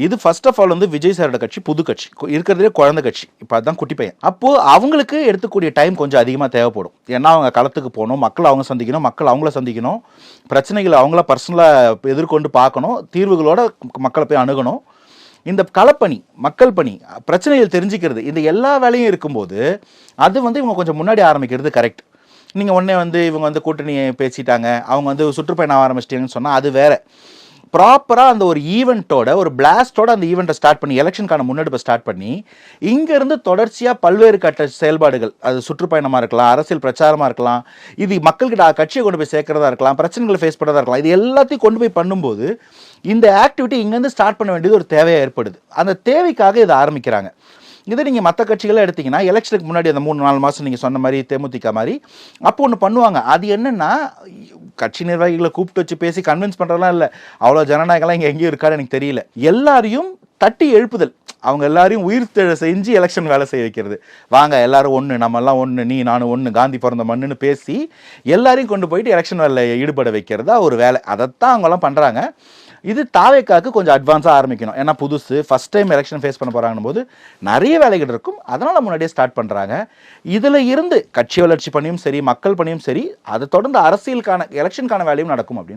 இது first of all வந்து விஜய் சாரோட கட்சி புது கட்சி, இருக்கிறதுலே குழந்தை கட்சி, இப்போ அதுதான் குட்டி பையன். அப்போது அவங்களுக்கு எடுத்துக்கூடிய டைம் கொஞ்சம் அதிகமாக தேவைப்படும். ஏன்னா அவங்க களத்துக்கு போகணும், மக்கள் அவங்க சந்திக்கணும், மக்கள் அவங்கள சந்திக்கணும், பிரச்சனைகளை அவங்கள பர்சனலாக எதிர்கொண்டு பார்க்கணும், தீர்வுகளோட மக்களை போய் அணுகணும். இந்த களப்பணி, மக்கள் பணி, பிரச்சனைகள் தெரிஞ்சுக்கிறது, இந்த எல்லா வேலையும் இருக்கும்போது அது வந்து இவங்க கொஞ்சம் முன்னாடி ஆரம்பிக்கிறது கரெக்ட். நீங்கள் உடனே வந்து இவங்க வந்து கூட்டணி பேசிட்டாங்க, அவங்க வந்து சுற்றுப்பயணம் ஆரம்பிச்சிட்டாங்கன்னு சொன்னால் அது வேறு. ப்ராப்பராக அந்த ஒரு ஈவெண்ட்டோட ஒரு பிளாஸ்டோட அந்த ஈவெண்ட்டை ஸ்டார்ட் பண்ணி எலெக்ஷனுக்கான முன்னெடுப்பை ஸ்டார்ட் பண்ணி இங்கேருந்து தொடர்ச்சியாக பல்வேறு கட்ட செயல்பாடுகள், அது சுற்றுப்பயணமாக இருக்கலாம், அரசியல் பிரச்சாரமாக இருக்கலாம், இது மக்கள்கிட்ட கட்சியை கொண்டு போய் சேர்க்கிறதா இருக்கலாம், பிரச்சனைகளை ஃபேஸ் பண்ணுறதா இருக்கலாம், இது எல்லாத்தையும் கொண்டு போய் பண்ணும்போது இந்த ஆக்டிவிட்டி இங்கேருந்து ஸ்டார்ட் பண்ண வேண்டியது ஒரு தேவையாக ஏற்படுது. அந்த தேவைக்காக இதை ஆரம்பிக்கிறாங்க. இதை நீங்கள் மற்ற கட்சிகளை எடுத்திங்கன்னா எலெக்ஷனுக்கு முன்னாடி அந்த 3-4 மாதம் நீங்கள் சொன்ன மாதிரி தேமுதிக மாதிரி அப்போ ஒன்று பண்ணுவாங்க. அது என்னென்னா கட்சி நிர்வாகிகளை கூப்பிட்டு வச்சு பேசி கன்வின்ஸ் பண்ணுறதுலாம் இல்லை, அவ்வளோ ஜனநாயகம்லாம் இங்கே எங்கேயும் இருக்கான்னு எனக்கு தெரியல. எல்லாரையும் தட்டி எழுப்புதல், அவங்க எல்லாரையும் உயிர் செஞ்சு எலெக்ஷன் வேலை செய்ய வைக்கிறது. வாங்க எல்லாரும் ஒன்று, நம்மெல்லாம் ஒன்று, நீ நானும் ஒன்று, காந்தி பிறந்த மண்ணுன்னு பேசி எல்லாரையும் கொண்டு போயிட்டு எலெக்ஷன் வேலையில் ஈடுபட வைக்கிறதா ஒரு வேலை. அதைத்தான் அவங்கெல்லாம் பண்ணுறாங்க. இது தாவேக்காக்கு கொஞ்சம் அட்வான்ஸாக ஆரம்பிக்கணும். ஏன்னா புதுசு, ஃபஸ்ட் டைம் எலெக்ஷன் ஃபேஸ் பண்ண போகிறாங்கன்னு போது நிறைய வேலைகள் இருக்கும், அதனால் முன்னாடியே ஸ்டார்ட் பண்ணுறாங்க. இதில் இருந்து கட்சி வளர்ச்சி பணியும் சரி, மக்கள் பணியும் சரி, அதை தொடர்ந்து அரசியலுக்கான எலெக்ஷனுக்கான வேலையும் நடக்கும் அப்படின்னு